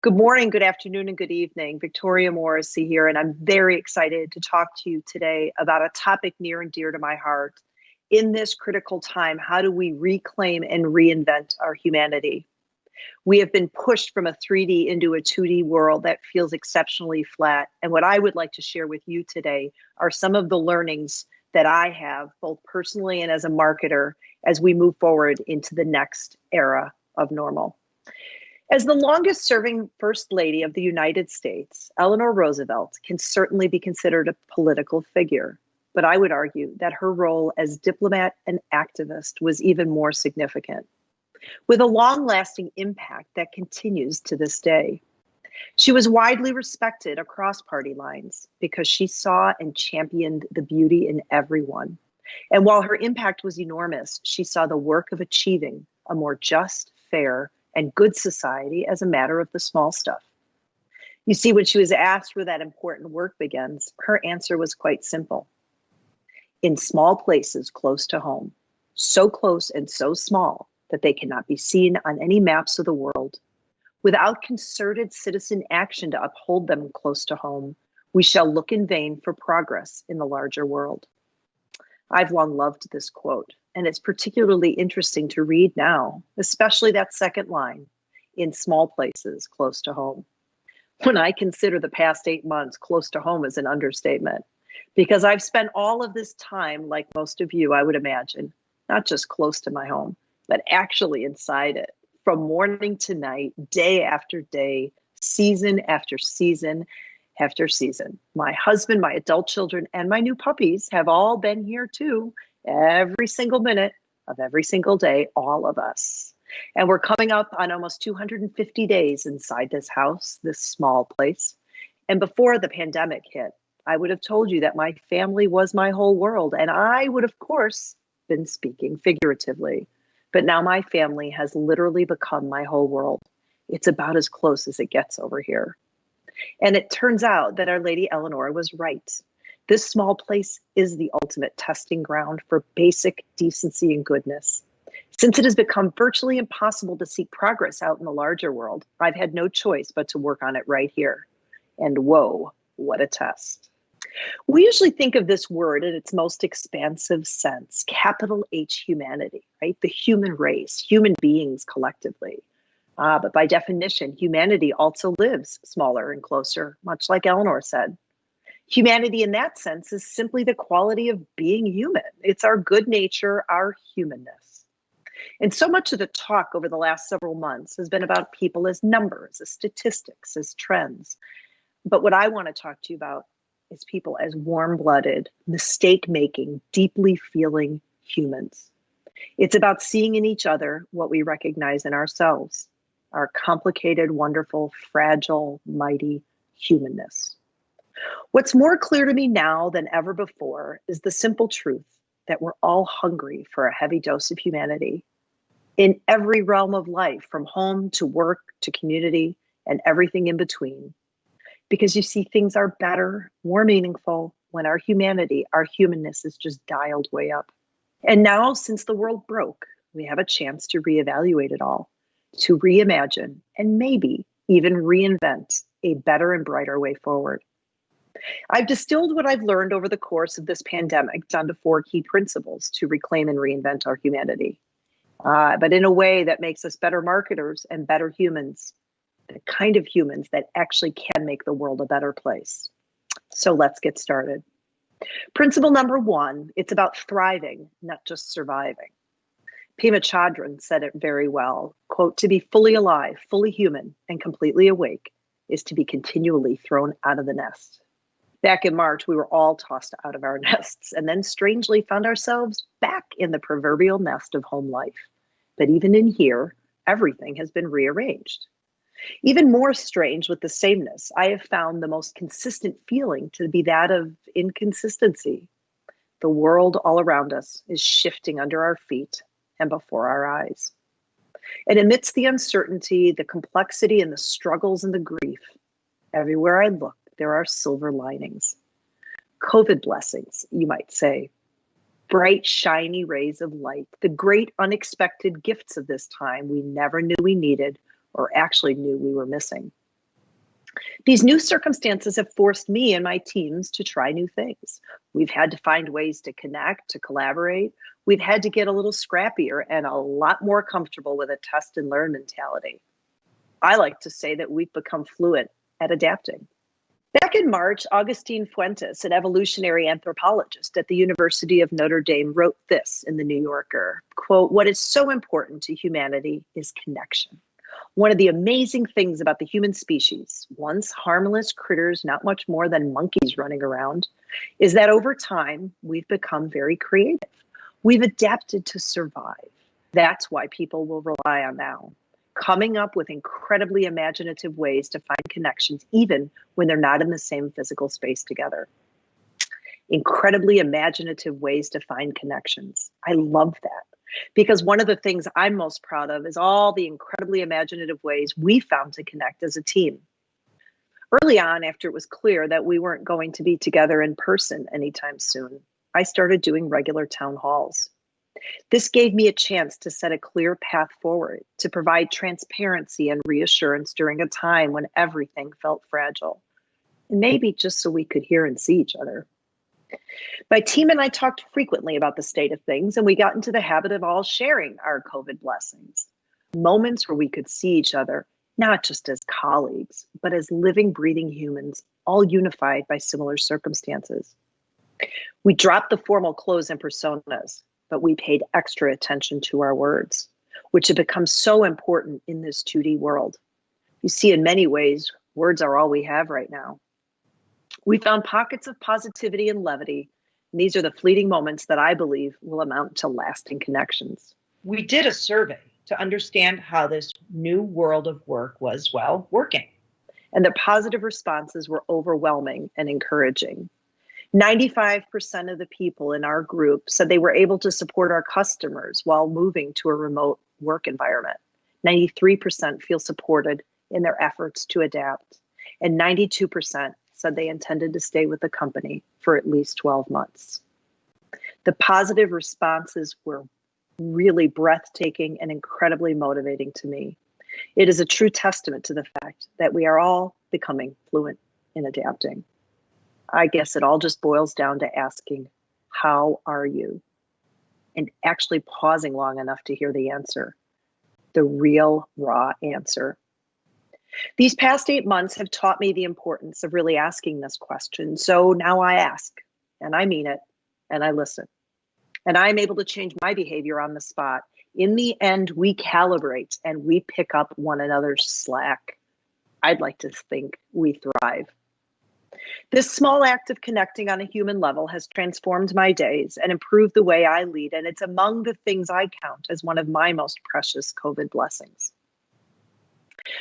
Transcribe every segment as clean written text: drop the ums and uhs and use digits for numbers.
Good morning, good afternoon, and good evening. Victoria Morrissey here, and I'm very excited to talk to you today about a topic near and dear to my heart. In this critical time, how do we reclaim and reinvent our humanity? We have been pushed from a 3D into a 2D world that feels exceptionally flat. And what I would like to share with you today are some of the learnings that I have, both personally and as a marketer, as we move forward into the next era of normal. As the longest serving First Lady of the United States, Eleanor Roosevelt can certainly be considered a political figure, but I would argue that her role as diplomat and activist was even more significant, with a long-lasting impact that continues to this day. She was widely respected across party lines because she saw and championed the beauty in everyone. And while her impact was enormous, she saw the work of achieving a more just, fair, and good society as a matter of the small stuff. You see, when she was asked where that important work begins, her answer was quite simple. In small places close to home, so close and so small that they cannot be seen on any maps of the world. Without concerted citizen action to uphold them close to home, we shall look in vain for progress in the larger world. I've long loved this quote, and it's particularly interesting to read now, especially that second line, in small places close to home. When I consider the past 8 months, close to home is an understatement, because I've spent all of this time, like most of you, I would imagine, not just close to my home, but actually inside it, from morning to night, day after day, season after season after season. My husband, my adult children, and my new puppies have all been here too, every single minute of every single day, all of us. And we're coming up on almost 250 days inside this house, this small place. And before the pandemic hit, I would have told you that my family was my whole world. And I would, of course, been speaking figuratively. But now my family has literally become my whole world. It's about as close as it gets over here. And it turns out that Our Lady Eleanor was right. This small place is the ultimate testing ground for basic decency and goodness. Since it has become virtually impossible to seek progress out in the larger world, I've had no choice but to work on it right here. And whoa, what a test. We usually think of this word in its most expansive sense, capital H humanity, right? The human race, human beings collectively. But by definition, humanity also lives smaller and closer, much like Eleanor said. Humanity in that sense is simply the quality of being human. It's our good nature, our humanness. And so much of the talk over the last several months has been about people as numbers, as statistics, as trends. But what I want to talk to you about is people as warm-blooded, mistake-making, deeply feeling humans. It's about seeing in each other what we recognize in ourselves, our complicated, wonderful, fragile, mighty humanness. What's more clear to me now than ever before is the simple truth that we're all hungry for a heavy dose of humanity in every realm of life, from home to work to community and everything in between. Because you see, things are better, more meaningful when our humanity, our humanness is just dialed way up. And now, since the world broke, we have a chance to reevaluate it all, to reimagine and maybe even reinvent a better and brighter way forward. I've distilled what I've learned over the course of this pandemic down to 4 key principles to reclaim and reinvent our humanity, but in a way that makes us better marketers and better humans, the kind of humans that actually can make the world a better place. So let's get started. Principle number 1, it's about thriving, not just surviving. Pema Chodron said it very well, quote, "To be fully alive, fully human, and completely awake is to be continually thrown out of the nest." Back in March, we were all tossed out of our nests and then strangely found ourselves back in the proverbial nest of home life. But even in here, everything has been rearranged. Even more strange with the sameness, I have found the most consistent feeling to be that of inconsistency. The world all around us is shifting under our feet and before our eyes. And amidst the uncertainty, the complexity, and the struggles and the grief, everywhere I look, there are silver linings. COVID blessings, you might say. Bright, shiny rays of light, the great unexpected gifts of this time we never knew we needed or actually knew we were missing. These new circumstances have forced me and my teams to try new things. We've had to find ways to connect, to collaborate. We've had to get a little scrappier and a lot more comfortable with a test and learn mentality. I like to say that we've become fluent at adapting. Back in March, Augustine Fuentes, an evolutionary anthropologist at the University of Notre Dame, wrote this in the New Yorker, quote, "What is so important to humanity is connection. One of the amazing things about the human species, once harmless critters, not much more than monkeys running around, is that over time, we've become very creative. We've adapted to survive. That's why people will rely on now. Coming up with incredibly imaginative ways to find connections, even when they're not in the same physical space together." Incredibly imaginative ways to find connections. I love that. Because one of the things I'm most proud of is all the incredibly imaginative ways we found to connect as a team. Early on, after it was clear that we weren't going to be together in person anytime soon, I started doing regular town halls. This gave me a chance to set a clear path forward, to provide transparency and reassurance during a time when everything felt fragile. And maybe just so we could hear and see each other. My team and I talked frequently about the state of things, and we got into the habit of all sharing our COVID blessings. Moments where we could see each other, not just as colleagues, but as living, breathing humans, all unified by similar circumstances. We dropped the formal clothes and personas, but we paid extra attention to our words, which have become so important in this 2D world. You see, in many ways, words are all we have right now. We found pockets of positivity and levity, and these are the fleeting moments that I believe will amount to lasting connections. We did a survey to understand how this new world of work was, well, working. And the positive responses were overwhelming and encouraging. 95% of the people in our group said they were able to support our customers while moving to a remote work environment. 93% feel supported in their efforts to adapt. And 92% said they intended to stay with the company for at least 12 months. The positive responses were really breathtaking and incredibly motivating to me. It is a true testament to the fact that we are all becoming fluent in adapting. I guess it all just boils down to asking, how are you? And actually pausing long enough to hear the answer, the real raw answer. These past 8 months have taught me the importance of really asking this question. So now I ask, and I mean it, and I listen. And I'm able to change my behavior on the spot. In the end, we calibrate and we pick up one another's slack. I'd like to think we thrive. This small act of connecting on a human level has transformed my days and improved the way I lead, and it's among the things I count as one of my most precious COVID blessings.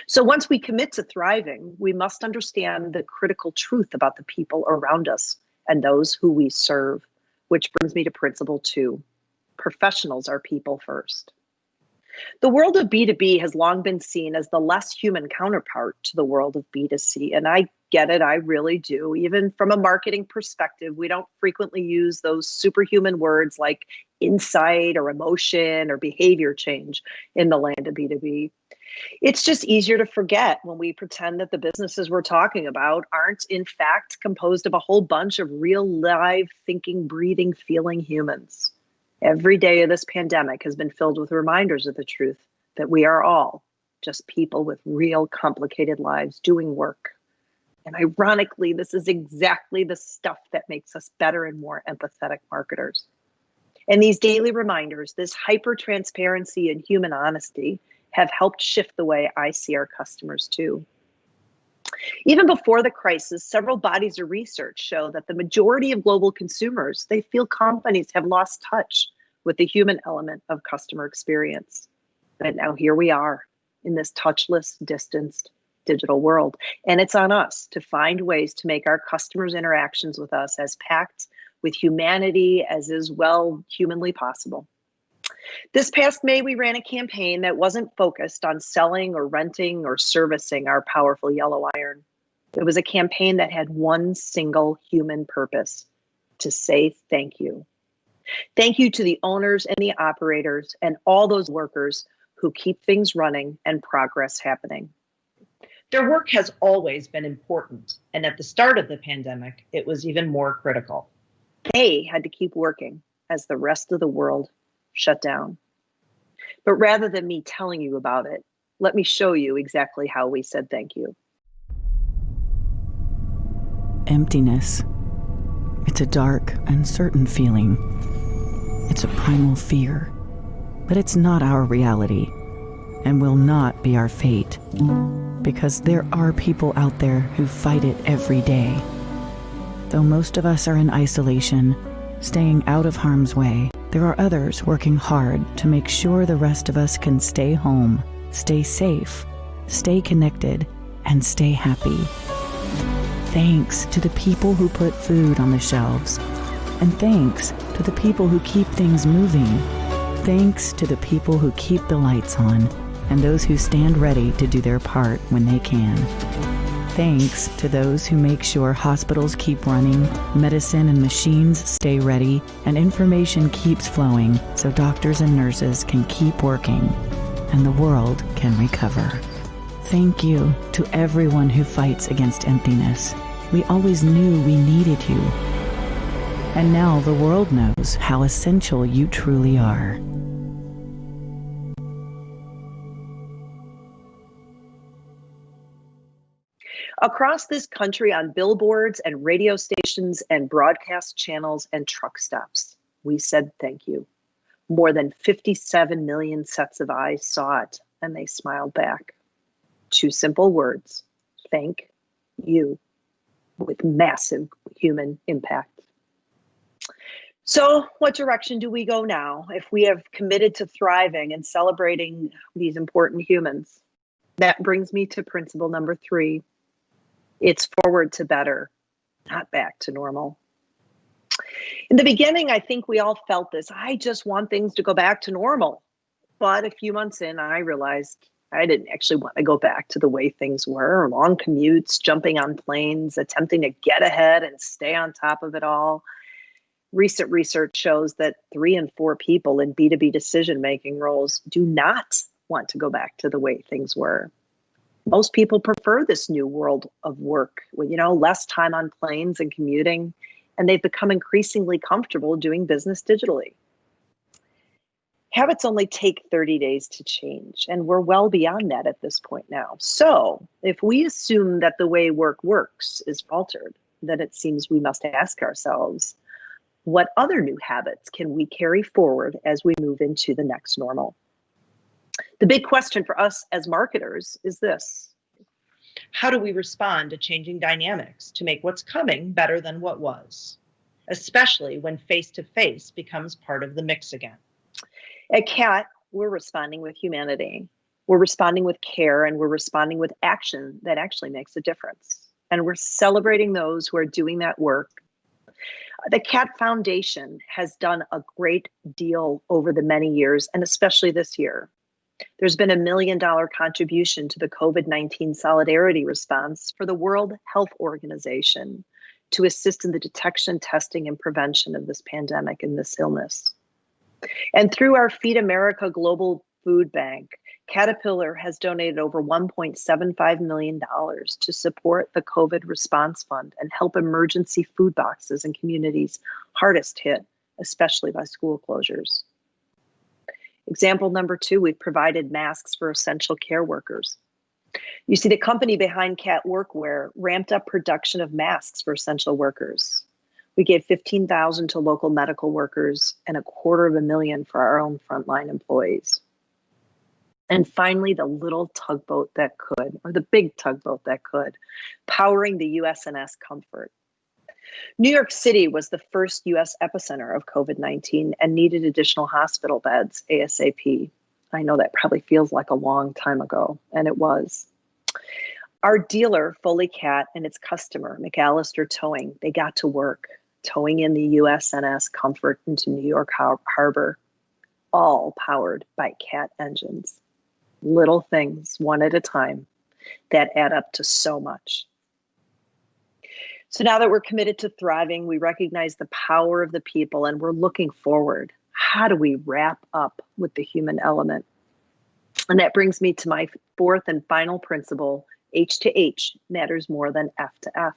So once we commit to thriving, we must understand the critical truth about the people around us and those who we serve, which brings me to principle 2. Professionals are people first. The world of B2B has long been seen as the less human counterpart to the world of B2C. And I get it, I really do. Even from a marketing perspective, we don't frequently use those superhuman words like insight or emotion or behavior change in the land of B2B. It's just easier to forget when we pretend that the businesses we're talking about aren't in fact composed of a whole bunch of real live thinking, breathing, feeling humans. Every day of this pandemic has been filled with reminders of the truth that we are all just people with real complicated lives doing work. And ironically, this is exactly the stuff that makes us better and more empathetic marketers. And these daily reminders, this hyper transparency and human honesty have helped shift the way I see our customers too. Even before the crisis, several bodies of research show that the majority of global consumers, they feel companies have lost touch with the human element of customer experience. But now here we are in this touchless, distanced digital world. And it's on us to find ways to make our customers' interactions with us as packed with humanity as is well humanly possible. This past May, we ran a campaign that wasn't focused on selling or renting or servicing our powerful yellow iron. It was a campaign that had one single human purpose: to say thank you. Thank you to the owners and the operators and all those workers who keep things running and progress happening. Their work has always been important, and at the start of the pandemic, it was even more critical. They had to keep working as the rest of the world shut down. But rather than me telling you about it, let me show you exactly how we said thank you. Emptiness. It's a dark, uncertain feeling. It's a primal fear, but it's not our reality and will not be our fate, because there are people out there who fight it every day. Though most of us are in isolation, staying out of harm's way, there are others working hard to make sure the rest of us can stay home, stay safe, stay connected, and stay happy. Thanks to the people who put food on the shelves, and thanks to the people who keep things moving. Thanks to the people who keep the lights on, and those who stand ready to do their part when they can. Thanks to those who make sure hospitals keep running, medicine and machines stay ready, and information keeps flowing so doctors and nurses can keep working, and the world can recover. Thank you to everyone who fights against emptiness. We always knew we needed you. And now the world knows how essential you truly are. Across this country, on billboards and radio stations and broadcast channels and truck stops, we said thank you. More than 57 million sets of eyes saw it, and they smiled back. 2 simple words: thank you, with massive human impact. So what direction do we go now if we have committed to thriving and celebrating these important humans? That brings me to principle number 3. It's forward to better, not back to normal. In the beginning, I think we all felt this. I just want things to go back to normal. But a few months in, I realized I didn't actually want to go back to the way things were. Long commutes, jumping on planes, attempting to get ahead and stay on top of it all. Recent research shows that 3 in 4 people in B2B decision-making roles do not want to go back to the way things were. Most people prefer this new world of work with, less time on planes and commuting, and they've become increasingly comfortable doing business digitally. Habits only take 30 days to change, and we're well beyond that at this point now. So if we assume that the way work works is altered, then it seems we must ask ourselves, what other new habits can we carry forward as we move into the next normal? The big question for us as marketers is this: how do we respond to changing dynamics to make what's coming better than what was, especially when face-to-face becomes part of the mix again? At CAT, we're responding with humanity. We're responding with care, and we're responding with action that actually makes a difference. And we're celebrating those who are doing that work. The CAT Foundation has done a great deal over the many years, and especially this year. There's been $1 million contribution to the COVID-19 solidarity response for the World Health Organization to assist in the detection, testing, and prevention of this pandemic and this illness. And through our Feed America Global Food Bank, Caterpillar has donated over $1.75 million to support the COVID Response Fund and help emergency food boxes in communities hardest hit, especially by school closures. Example number 2, we've provided masks for essential care workers. You see, the company behind CAT Workwear ramped up production of masks for essential workers. We gave $15,000 to local medical workers and $250,000 for our own frontline employees. And finally, the little tugboat that could, or the big tugboat that could, powering the USNS Comfort. New York City was the first U.S. epicenter of COVID-19 and needed additional hospital beds ASAP. I know that probably feels like a long time ago, and it was. Our dealer, Foley Cat, and its customer, McAllister Towing, they got to work, towing in the USNS Comfort into New York Harbor, all powered by Cat engines. Little things, one at a time, that add up to so much. So now that we're committed to thriving, we recognize the power of the people, and we're looking forward. How do we wrap up with the human element? And that brings me to my 4th and final principle. H to H matters more than F to F.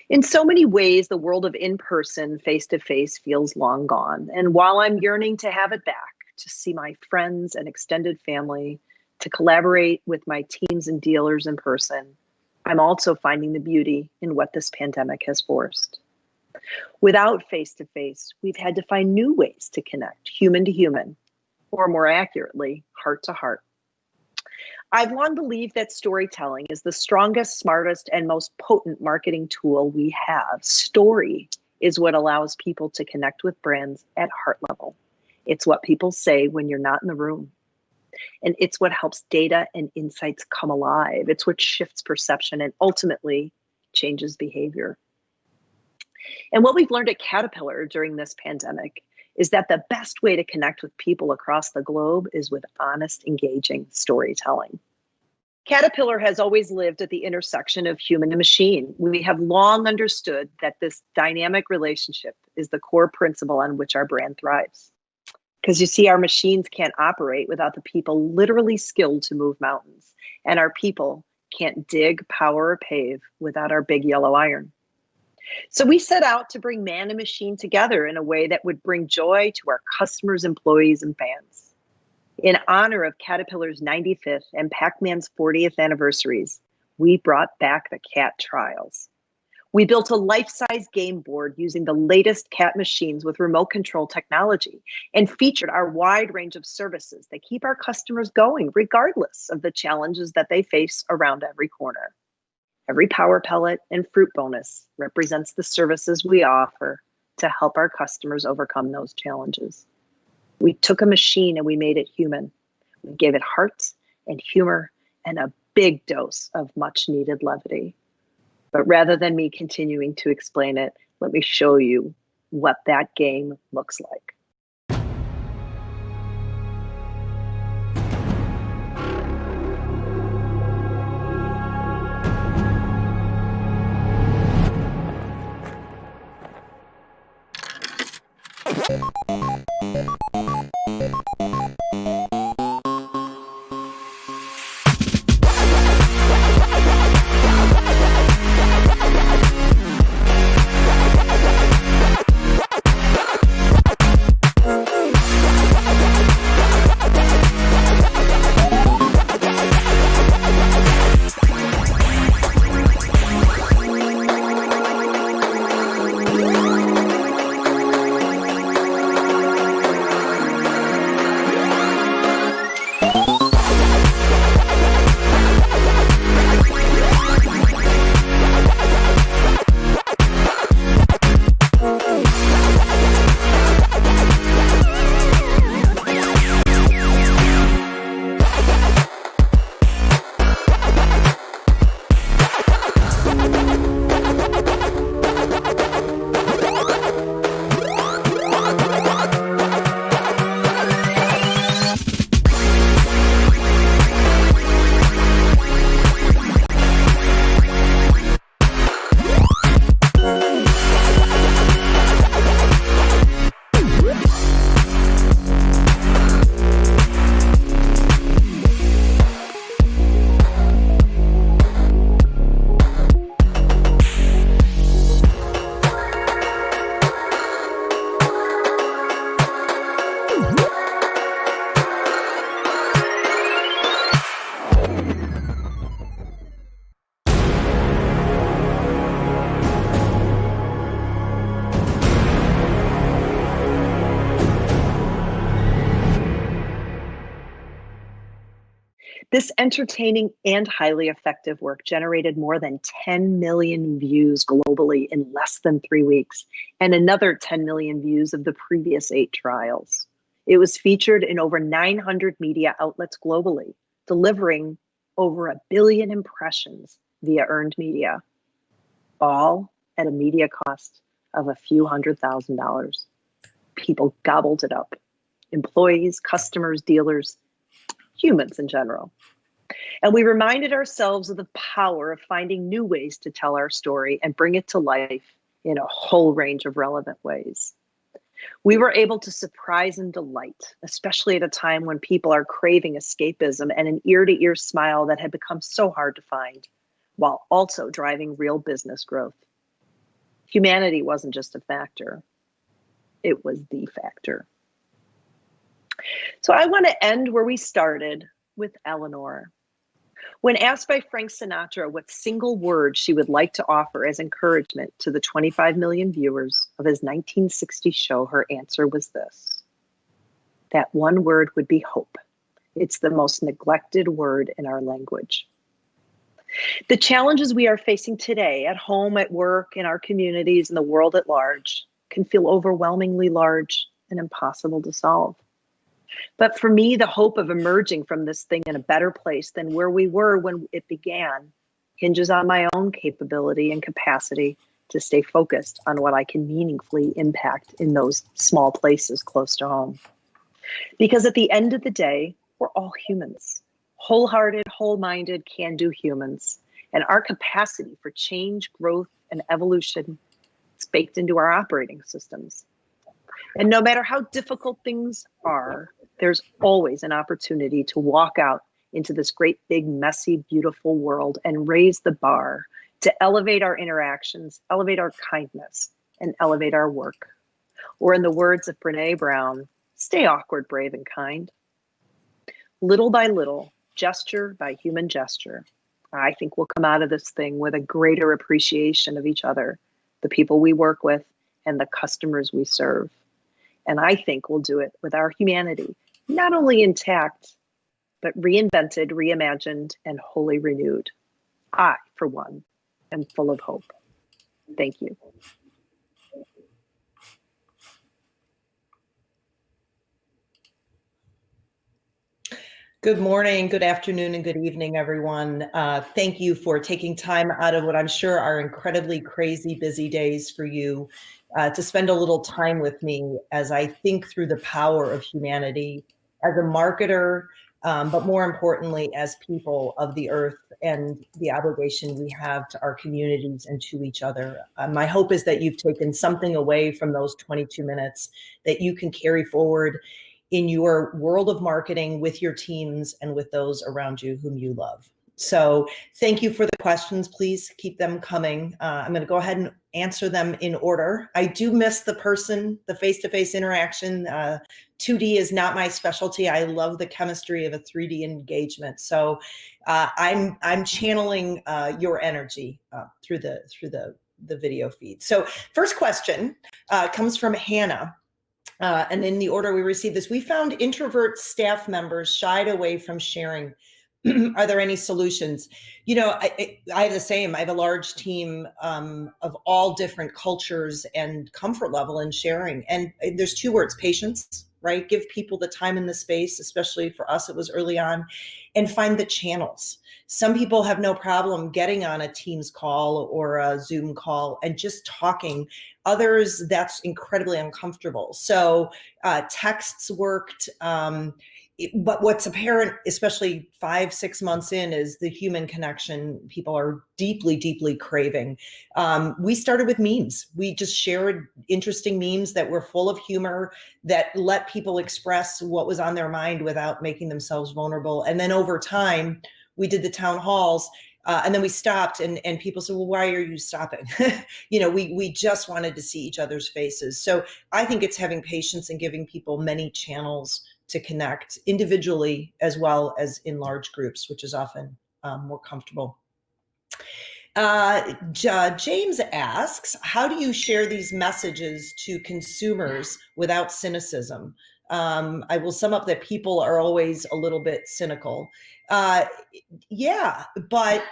In so many ways, the world of in-person, face-to-face feels long gone. And while I'm yearning to have it back, to see my friends and extended family, to collaborate with my teams and dealers in person, I'm also finding the beauty in what this pandemic has forced. Without face-to-face, we've had to find new ways to connect, human to human, or more accurately, heart to heart. I've long believed that storytelling is the strongest, smartest, and most potent marketing tool we have. Story is what allows people to connect with brands at heart level. It's what people say when you're not in the room. And it's what helps data and insights come alive. It's what shifts perception and ultimately changes behavior. And what we've learned at Caterpillar during this pandemic is that the best way to connect with people across the globe is with honest, engaging storytelling. Caterpillar has always lived at the intersection of human and machine. We have long understood that this dynamic relationship is the core principle on which our brand thrives. Because you see, our machines can't operate without the people literally skilled to move mountains. And our people can't dig, power, or pave without our big yellow iron. So we set out to bring man and machine together in a way that would bring joy to our customers, employees, and fans. In honor of Caterpillar's 95th and Pac-Man's 40th anniversaries, we brought back the cat trials. We built a life-size game board using the latest cat machines with remote control technology and featured our wide range of services that keep our customers going regardless of the challenges that they face around every corner. Every power pellet and fruit bonus represents the services we offer to help our customers overcome those challenges. We took a machine and we made it human. We gave it heart and humor and a big dose of much needed levity. But rather than me continuing to explain it, let me show you what that game looks like. This entertaining and highly effective work generated more than 10 million views globally in less than 3 weeks, and another 10 million views of the previous 8 trials. It was featured in over 900 media outlets globally, delivering over 1 billion impressions via earned media, all at a media cost of a few $100,000. People gobbled it up. Employees, customers, dealers, humans in general. And we reminded ourselves of the power of finding new ways to tell our story and bring it to life in a whole range of relevant ways. We were able to surprise and delight, especially at a time when people are craving escapism and an ear-to-ear smile that had become so hard to find, while also driving real business growth. Humanity wasn't just a factor, it was the factor. So I want to end where we started, with Eleanor. When asked by Frank Sinatra what single word she would like to offer as encouragement to the 25 million viewers of his 1960 show, her answer was this. That one word would be hope. It's the most neglected word in our language. The challenges we are facing today, at home, at work, in our communities, in the world at large, can feel overwhelmingly large and impossible to solve. But for me, the hope of emerging from this thing in a better place than where we were when it began hinges on my own capability and capacity to stay focused on what I can meaningfully impact in those small places close to home. Because at the end of the day, we're all humans, wholehearted, whole-minded, can-do humans. And our capacity for change, growth, and evolution is baked into our operating systems. And no matter how difficult things are, there's always an opportunity to walk out into this great, big, messy, beautiful world and raise the bar to elevate our interactions, elevate our kindness, and elevate our work. Or in the words of Brene Brown, stay awkward, brave, and kind. Little by little, gesture by human gesture, I think we'll come out of this thing with a greater appreciation of each other, the people we work with, and the customers we serve. And I think we'll do it with our humanity, not only intact, but reinvented, reimagined, and wholly renewed. I, for one, am full of hope. Thank you. Good morning, good afternoon, and good evening, everyone. Thank you for taking time out of what I'm sure are incredibly crazy, busy days for you to spend a little time with me as I think through the power of humanity as a marketer, but more importantly, as people of the earth and the obligation we have to our communities and to each other. My hope is that you've taken something away from those 22 minutes that you can carry forward in your world of marketing with your teams and with those around you whom you love. So thank you for the questions. Please keep them coming. I'm going to go ahead and answer them in order. I do miss the face-to-face interaction. 2D is not my specialty. I love the chemistry of a 3D engagement. So I'm channeling your energy through the video feed. So first question comes from Hannah. And in the order we received this, we found introvert staff members shied away from sharing. Are there any solutions? You know, I have the same. I have a large team of all different cultures and comfort level in sharing. And there's two words: patience, right? Give people the time and the space, especially for us, it was early on, and find the channels. Some people have no problem getting on a Teams call or a Zoom call and just talking. Others, that's incredibly uncomfortable. So texts worked. But what's apparent, especially 5-6 months in, is the human connection people are deeply, deeply craving. We started with memes. We just shared interesting memes that were full of humor, that let people express what was on their mind without making themselves vulnerable. And then over time, we did the town halls. And then we stopped, and people said, well, why are you stopping? You know, we just wanted to see each other's faces. So I think it's having patience and giving people many channels to connect individually as well as in large groups, which is often more comfortable. James asks, how do you share these messages to consumers without cynicism? I will sum up that people are always a little bit cynical. Yeah, but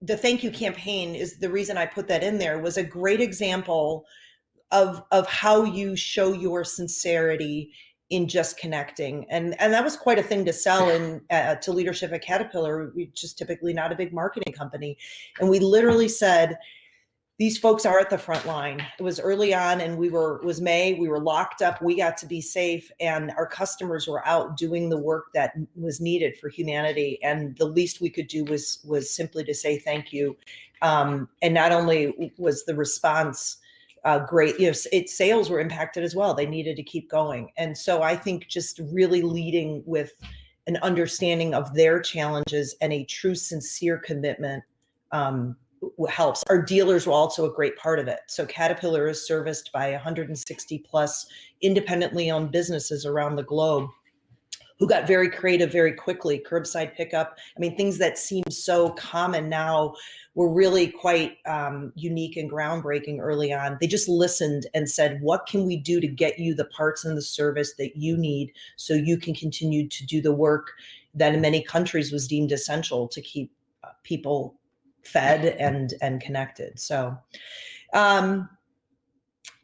the thank you campaign is the reason I put that in there, was a great example of how you show your sincerity in just connecting. And that was quite a thing to sell in to leadership at Caterpillar. We're just typically not a big marketing company. And we literally said, these folks are at the front line. It was early on, and it was May, we were locked up, we got to be safe, and our customers were out doing the work that was needed for humanity. And the least we could do was simply to say thank you. And not only was the response great, sales were impacted as well. They needed to keep going. And so I think just really leading with an understanding of their challenges and a true, sincere commitment helps. Our dealers were also a great part of it. So Caterpillar is serviced by 160 plus independently owned businesses around the globe who got very creative very quickly. Curbside pickup. I mean, things that seem so common now were really quite unique and groundbreaking early on. They just listened and said, what can we do to get you the parts and the service that you need so you can continue to do the work that in many countries was deemed essential to keep people fed and connected. So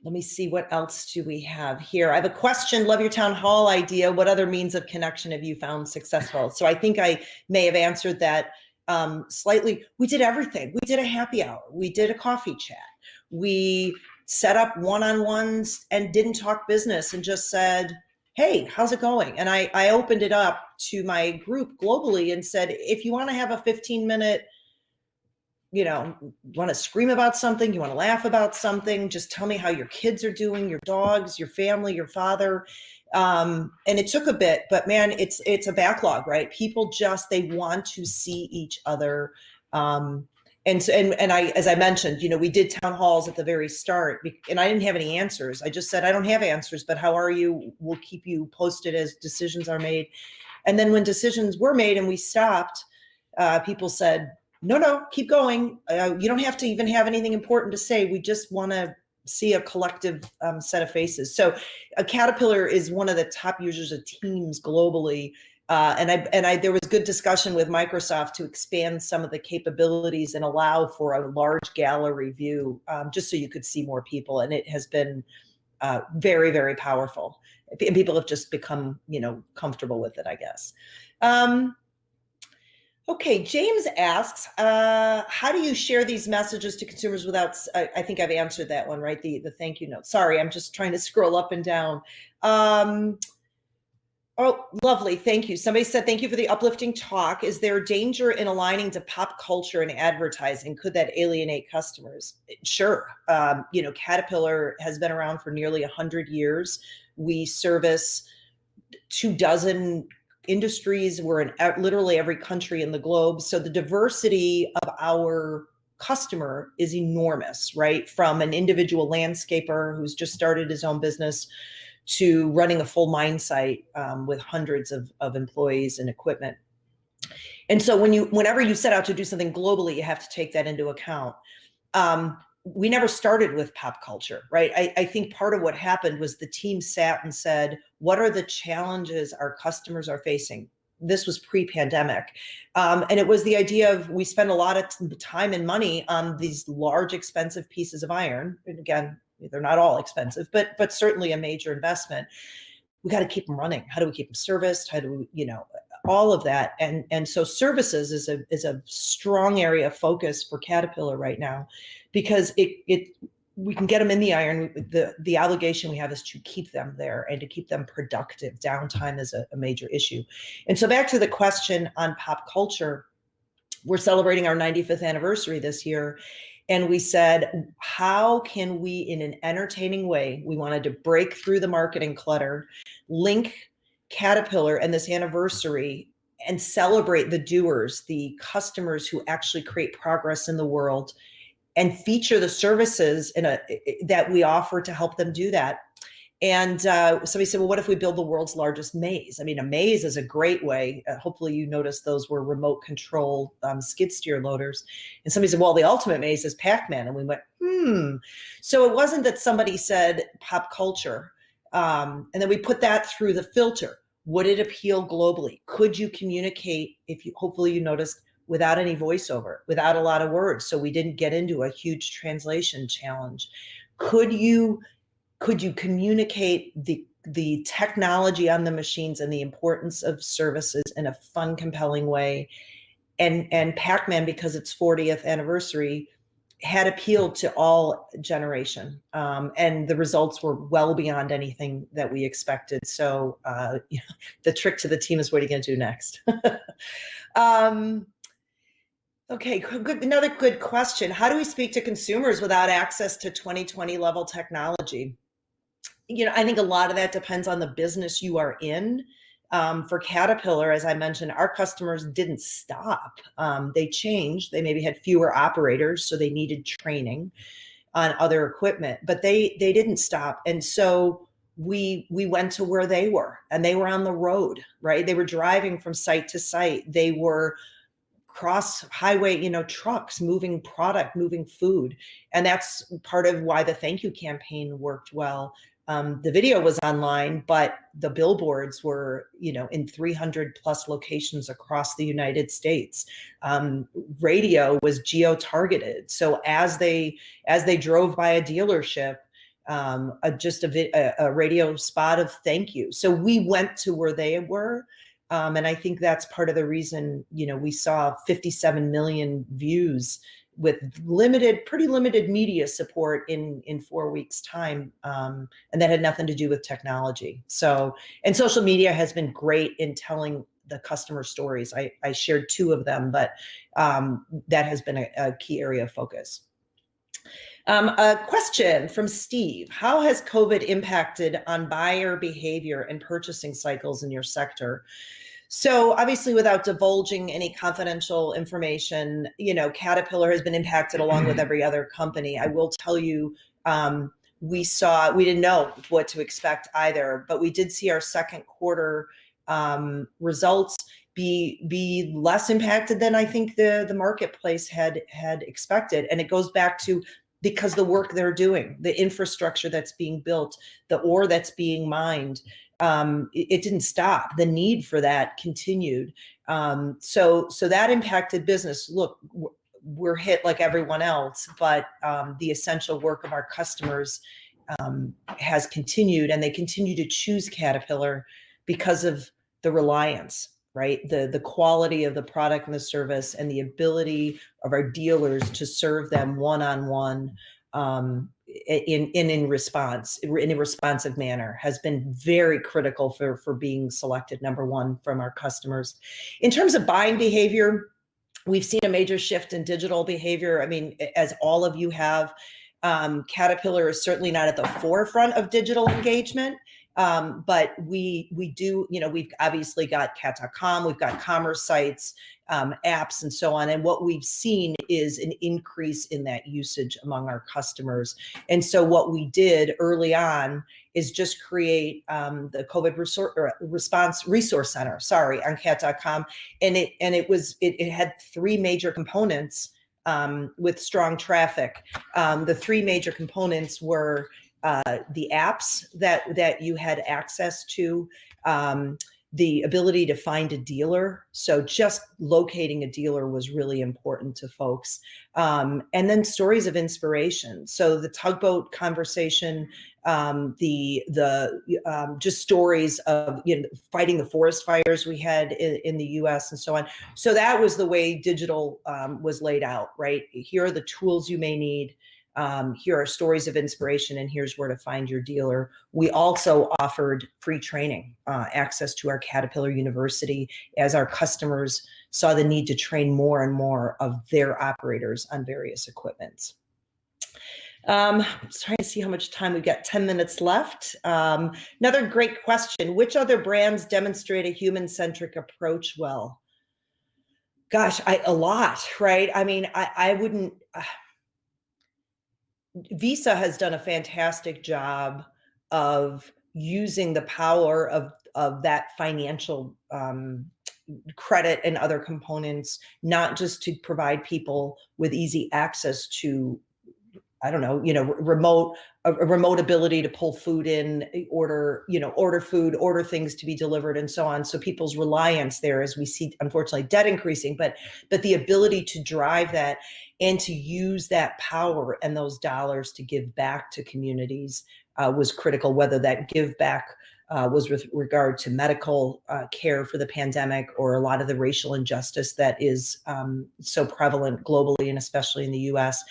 let me see, what else do we have here? I have a question. Love your town hall idea. What other means of connection have you found successful? So I think I may have answered that slightly. We did everything. We did a happy hour. We did a coffee chat. We set up one-on-ones and didn't talk business and just said, hey, how's it going? And I opened it up to my group globally and said, if you want to have a 15-minute, you want to scream about something, you want to laugh about something, just tell me how your kids are doing, your dogs, your family, your father. And it took a bit, but man, it's a backlog, right? People they want to see each other. And I, as I mentioned, we did town halls at the very start, and I didn't have any answers. I just said, I don't have answers, but how are you? We'll keep you posted as decisions are made. And then when decisions were made and we stopped, people said, no, keep going. You don't have to even have anything important to say. We just want to see a collective set of faces. So Caterpillar is one of the top users of Teams globally. And there was good discussion with Microsoft to expand some of the capabilities and allow for a large gallery view, just so you could see more people. And it has been very, very powerful. And people have just become, comfortable with it, I guess. Okay, James asks, how do you share these messages to consumers without, I think I've answered that one, right? The thank you note. Sorry, I'm just trying to scroll up and down. Oh, lovely, thank you. Somebody said, thank you for the uplifting talk. Is there danger in aligning to pop culture and advertising? Could that alienate customers? Sure. Caterpillar has been around for nearly 100 years. We service 24 industries. We're in literally every country in the globe. So the diversity of our customer is enormous, right? From an individual landscaper who's just started his own business to running a full mine site with hundreds of employees and equipment. And so whenever you set out to do something globally, you have to take that into account. We never started with pop culture, right? I think part of what happened was the team sat and said, what are the challenges our customers are facing? This was pre-pandemic. And it was the idea of, we spend a lot of time and money on these large, expensive pieces of iron. And again, they're not all expensive, but certainly a major investment. We got to keep them running. How do we keep them serviced? How do we, all of that. And so services is a strong area of focus for Caterpillar right now, because we can get them in the iron. The obligation we have is to keep them there and to keep them productive. Downtime is a major issue. And so back to the question on pop culture, we're celebrating our 95th anniversary this year. And we said, how can we, in an entertaining way, we wanted to break through the marketing clutter, link Caterpillar and this anniversary and celebrate the doers, the customers who actually create progress in the world, and feature the services that we offer to help them do that. And somebody said, well, what if we build the world's largest maze? I mean, a maze is a great way. Hopefully you noticed those were remote control skid steer loaders. And somebody said, well, the ultimate maze is Pac-Man. And we went, So it wasn't that somebody said pop culture. And then we put that through the filter. Would it appeal globally? Could you communicate, hopefully you noticed, without any voiceover, without a lot of words? So we didn't get into a huge translation challenge. Could you communicate the technology on the machines and the importance of services in a fun, compelling way? And Pac-Man, because its 40th anniversary, had appealed to all generation. And the results were well beyond anything that we expected. So the trick to the team is, what are you going to do next? Okay, good. Another good question. How do we speak to consumers without access to 2020 level technology? I think a lot of that depends on the business you are in. For Caterpillar, as I mentioned, our customers didn't stop. They changed. They maybe had fewer operators, so they needed training on other equipment, but they didn't stop. And so we went to where they were, and they were on the road, right? They were driving from site to site. They were cross highway, trucks moving product, moving food. And that's part of why the thank you campaign worked well. The video was online, but the billboards were, in 300 plus locations across the United States. Radio was geo-targeted. So as they drove by a dealership, just a radio spot of thank you. So we went to where they were. And I think that's part of the reason, we saw 57 million views with pretty limited media support in 4 weeks time. And that had nothing to do with technology. So, and social media has been great in telling the customer stories. I shared 2 of them, but that has been a key area of focus. A question from Steve. How has COVID impacted on buyer behavior and purchasing cycles in your sector? So obviously, without divulging any confidential information, Caterpillar has been impacted along with every other company. I will tell you, we didn't know what to expect either, but we did see our second quarter results be less impacted than I think the marketplace had expected. And it goes back to because the work they're doing, the infrastructure that's being built, the ore that's being mined, it didn't stop. The need for that continued. So that impacted business. Look, we're hit like everyone else, but the essential work of our customers has continued, and they continue to choose Caterpillar because of the reliance, right? The quality of the product and the service, and the ability of our dealers to serve them one-on-one in a responsive manner has been very critical for being selected number one from our customers. In terms of buying behavior, we've seen a major shift in digital behavior. I mean, as all of you have, Caterpillar is certainly not at the forefront of digital engagement. But we do, we've obviously got cat.com, we've got commerce sites, apps, and so on. And what we've seen is an increase in that usage among our customers. And so what we did early on is just create the COVID response resource center, on cat.com. And it had 3 major components with strong traffic. The 3 major components were the apps that you had access to, the ability to find a dealer. So just locating a dealer was really important to folks. And then stories of inspiration. So the tugboat conversation, just stories of fighting the forest fires we had in the US and so on. So that was the way digital was laid out, right? Here are the tools you may need. Here are stories of inspiration, and here's where to find your dealer. We also offered free training, access to our Caterpillar University, as our customers saw the need to train more and more of their operators on various equipments. I'm trying to see how much time we've got. 10 minutes left. Another great question. Which other brands demonstrate a human-centric approach well? Gosh, a lot, right? I mean, I wouldn't... Visa has done a fantastic job of using the power of that financial credit and other components, not just to provide people with easy access to, I don't know, remote ability to pull food in, order food, order things to be delivered, and so on. So people's reliance there, as we see, unfortunately, debt increasing, but the ability to drive that and to use that power and those dollars to give back to communities was critical, whether that give back was with regard to medical care for the pandemic, or a lot of the racial injustice that is so prevalent globally and especially in the US.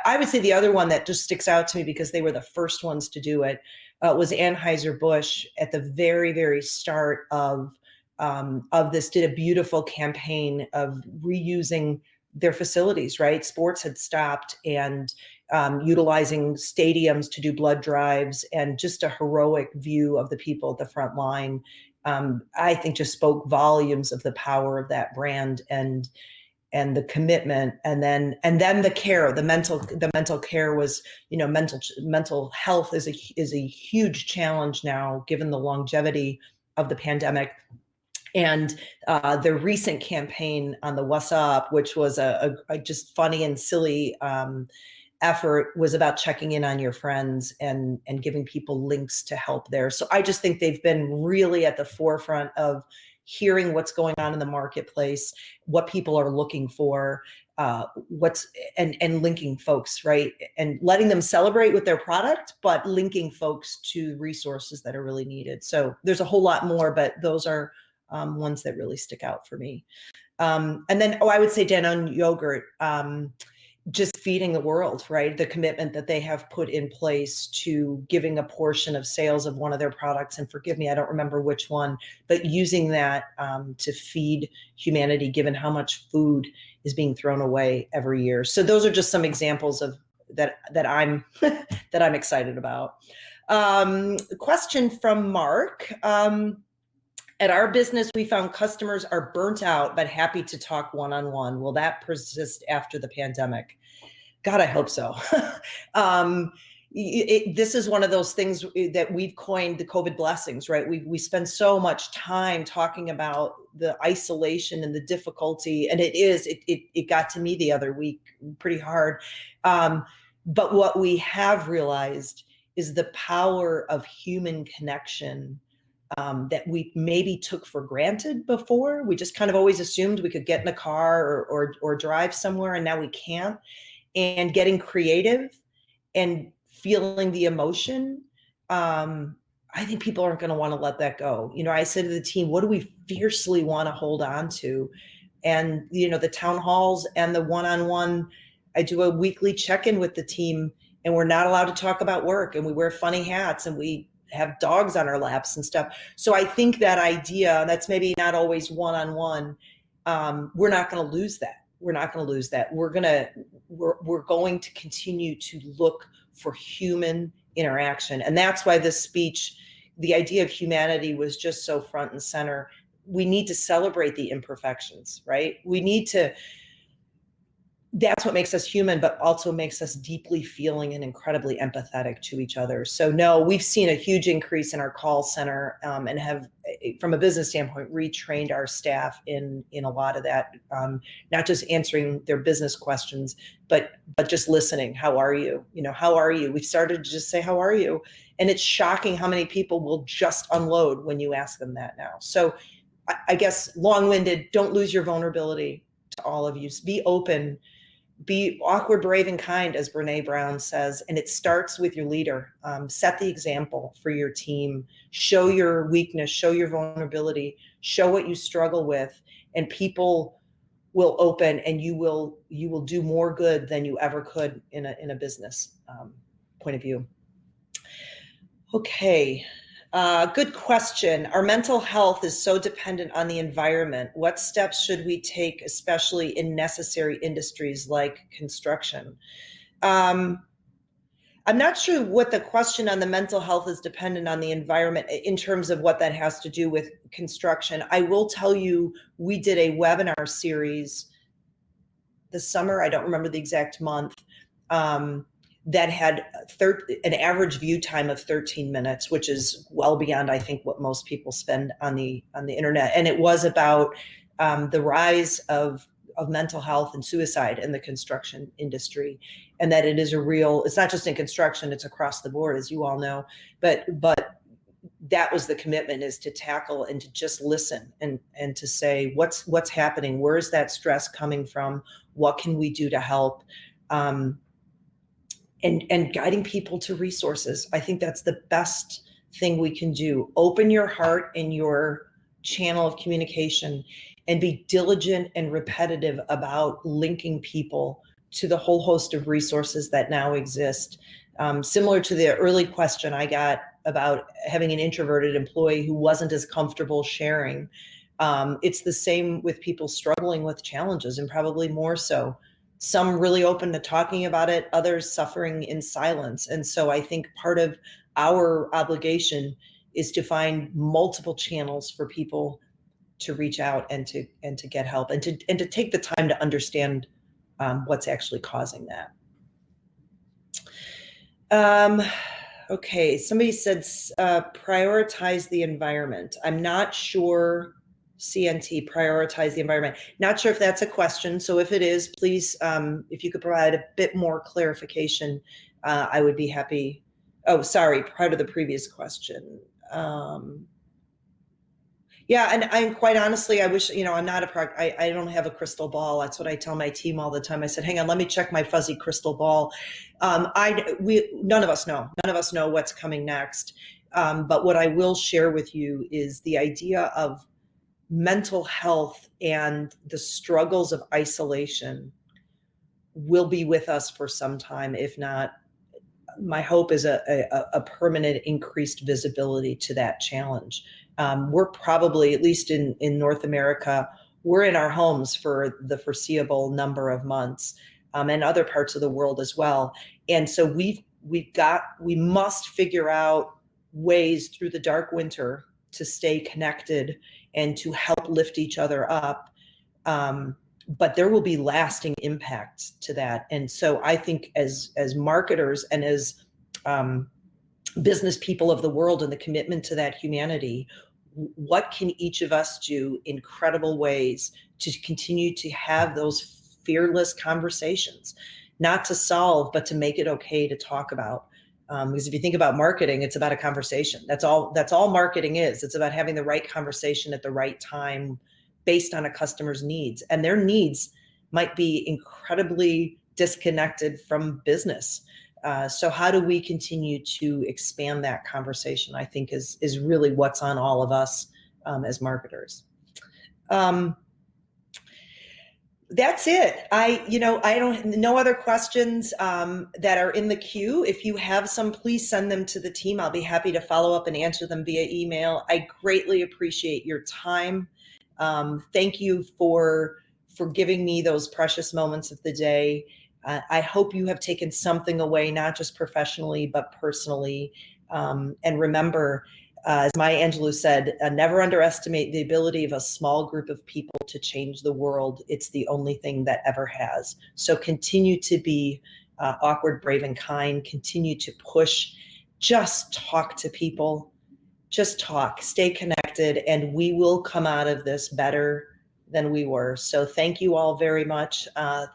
I would say the other one that just sticks out to me, because they were the first ones to do it, was Anheuser-Busch at the very, very start of this, did a beautiful campaign of reusing their facilities, right? Sports had stopped, and utilizing stadiums to do blood drives, and just a heroic view of the people at the front line, I think just spoke volumes of the power of that brand and the commitment, and then the care, the mental care was, mental health is a huge challenge now given the longevity of the pandemic. And the recent campaign on the What's Up, which was a just funny and silly effort, was about checking in on your friends and giving people links to help there. So I just think they've been really at the forefront of hearing what's going on in the marketplace, what people are looking for, and linking folks, right? And letting them celebrate with their product, but linking folks to resources that are really needed. So there's a whole lot more, but those are ones that really stick out for me. And then, I would say Danone yogurt, just feeding the world, right? The commitment that they have put in place to giving a portion of sales of one of their products, and forgive me, I don't remember which one, but using that to feed humanity, given how much food is being thrown away every year. So those are just some examples of that I'm that I'm excited about. Question from Mark. At our business, we found customers are burnt out, but happy to talk one-on-one. Will that persist after the pandemic? God, I hope so. This is one of those things that we've coined the COVID blessings, right? We spend so much time talking about the isolation and the difficulty, and it got to me the other week pretty hard. But what we have realized is the power of human connection that we maybe took for granted before. We just kind of always assumed we could get in a car or drive somewhere, and now we can't. And getting creative and feeling the emotion, I think people aren't going to want to let that go. I said to the team, what do we fiercely want to hold on to? And, the town halls and the one-on-one, I do a weekly check-in with the team, and we're not allowed to talk about work, and we wear funny hats, and we have dogs on our laps and stuff. So I think that idea, that's maybe not always one-on-one, we're not going to lose that. We're not going to lose that. We're going to continue to look for human interaction. And that's why this speech, the idea of humanity, was just so front and center. We need to celebrate the imperfections, right? That's what makes us human, but also makes us deeply feeling and incredibly empathetic to each other. So no, we've seen a huge increase in our call center, and have, from a business standpoint, retrained our staff in a lot of that, not just answering their business questions, but just listening. How are you? How are you? We've started to just say, how are you? And it's shocking how many people will just unload when you ask them that now. So I guess long-winded, don't lose your vulnerability to all of you. Be open. Be awkward, brave, and kind, as Brene Brown says. And it starts with your leader. Set the example for your team. Show your weakness, show your vulnerability, show what you struggle with, and people will open, and you will do more good than you ever could in a business point of view. Okay. Good question. Our mental health is so dependent on the environment. What steps should we take, especially in necessary industries like construction? I'm not sure what the question on the mental health is dependent on the environment in terms of what that has to do with construction. I will tell you, we did a webinar series this summer, I don't remember the exact month, that had an average view time of 13 minutes, which is well beyond, I think, what most people spend on the internet. And it was about the rise of mental health and suicide in the construction industry, and that it is it's not just in construction, it's across the board, as you all know. But that was the commitment, is to tackle and to just listen and to say, what's happening? Where is that stress coming from? What can we do to help? And guiding people to resources. I think that's the best thing we can do. Open your heart and your channel of communication, and be diligent and repetitive about linking people to the whole host of resources that now exist. Similar to the early question I got about having an introverted employee who wasn't as comfortable sharing. It's the same with people struggling with challenges, and probably more so. Some really open to talking about it, others suffering in silence. And so I think part of our obligation is to find multiple channels for people to reach out and to get help, and to take the time to understand what's actually causing that. Okay, somebody said prioritize the environment. I'm not sure. CNT, prioritize the environment. Not sure if that's a question. So if it is, please, if you could provide a bit more clarification, I would be happy. Oh, sorry, part of the previous question. Yeah, and I'm quite honestly, I wish, I'm not I don't have a crystal ball. That's what I tell my team all the time. I said, hang on, let me check my fuzzy crystal ball. None of us know. None of us know what's coming next. But what I will share with you is the idea of mental health and the struggles of isolation will be with us for some time, if not, my hope is a permanent increased visibility to that challenge. We're probably, at least in North America, we're in our homes for the foreseeable number of months, and other parts of the world as well. And so we must figure out ways through the dark winter to stay connected and to help lift each other up. But there will be lasting impacts to that. And so I think as marketers and as business people of the world, and the commitment to that humanity, what can each of us do in credible ways to continue to have those fearless conversations, not to solve, but to make it okay to talk about? Because if you think about marketing, it's about a conversation. That's all marketing is. It's about having the right conversation at the right time based on a customer's needs. And their needs might be incredibly disconnected from business. So how do we continue to expand that conversation, I think is really what's on all of us as marketers. That's it. No other questions that are in the queue. If you have some, please send them to the team. I'll be happy to follow up and answer them via email. I greatly appreciate your time. Thank you for giving me those precious moments of the day. I hope you have taken something away, not just professionally, but personally. And remember, as Maya Angelou said, never underestimate the ability of a small group of people to change the world. It's the only thing that ever has. So continue to be awkward, brave, and kind. Continue to push. Just talk to people. Just talk. Stay connected, and we will come out of this better than we were. So thank you all very much.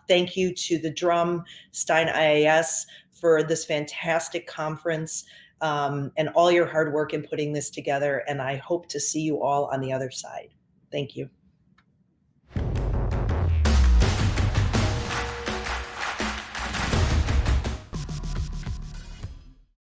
Thank you to the Drum Stein IAS for this fantastic conference, and all your hard work in putting this together. And I hope to see you all on the other side. Thank you.